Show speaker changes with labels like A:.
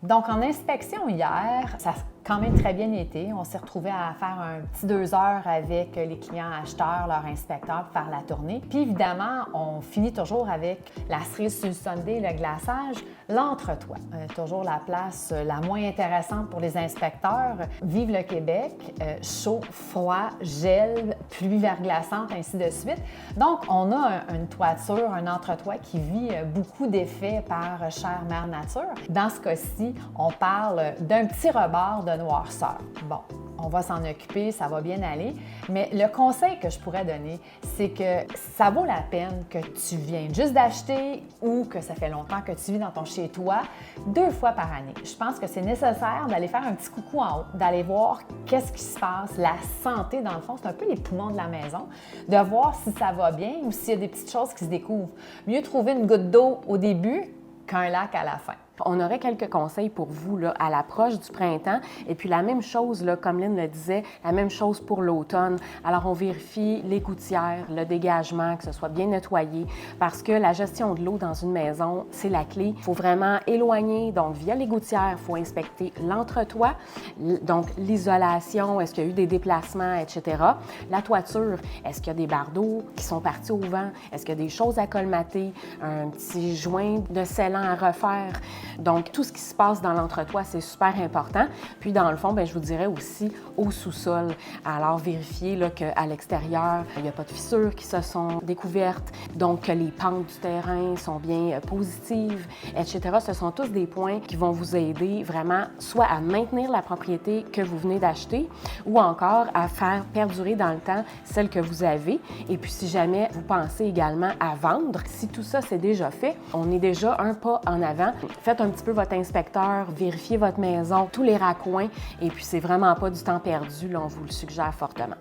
A: Donc, en inspection hier, ça a quand même très bien été. On s'est retrouvés à faire un petit 2 heures avec les clients acheteurs, leurs inspecteurs pour faire la tournée. Puis évidemment, on finit toujours avec la cerise sur le sundae, le glaçage, l'entretoit. Toujours la place la moins intéressante pour les inspecteurs. Vive le Québec, chaud, froid, gel, pluie verglaçante, ainsi de suite. Donc, on a une toiture, un entretoit qui vit beaucoup d'effets par chère mère nature. Dans ce cas-ci, on parle d'un petit rebord de noirceur. Bon, on va s'en occuper, ça va bien aller, mais le conseil que je pourrais donner, c'est que ça vaut la peine que tu viennes juste d'acheter ou que ça fait longtemps que tu vis dans ton chez-toi 2 fois par année. Je pense que c'est nécessaire d'aller faire un petit coucou en haut, d'aller voir qu'est-ce qui se passe, la santé dans le fond, c'est un peu les poumons de la maison, de voir si ça va bien ou s'il y a des petites choses qui se découvrent. Mieux trouver une goutte d'eau au début qu'un lac à la fin.
B: On aurait quelques conseils pour vous là, à l'approche du printemps. Et puis la même chose, là, comme Lynn le disait, la même chose pour l'automne. Alors on vérifie les gouttières, le dégagement, que ce soit bien nettoyé, parce que la gestion de l'eau dans une maison, c'est la clé. Il faut vraiment éloigner, donc via les gouttières, il faut inspecter l'entretoit, donc l'isolation, est-ce qu'il y a eu des déplacements, etc. La toiture, est-ce qu'il y a des bardeaux qui sont partis au vent? Est-ce qu'il y a des choses à colmater? Un petit joint de scellant à refaire? Donc, tout ce qui se passe dans l'entretoit, c'est super important. Puis, dans le fond, bien, je vous dirais aussi au sous-sol. Alors, vérifiez là, qu'à l'extérieur, il n'y a pas de fissures qui se sont découvertes, donc que les pentes du terrain sont bien positives, etc. Ce sont tous des points qui vont vous aider vraiment soit à maintenir la propriété que vous venez d'acheter ou encore à faire perdurer dans le temps celle que vous avez. Et puis, si jamais vous pensez également à vendre, si tout ça c'est déjà fait, on est déjà un pas en avant. Faites un petit peu votre inspecteur, vérifiez votre maison, tous les raccoins, et puis c'est vraiment pas du temps perdu, là, on vous le suggère fortement.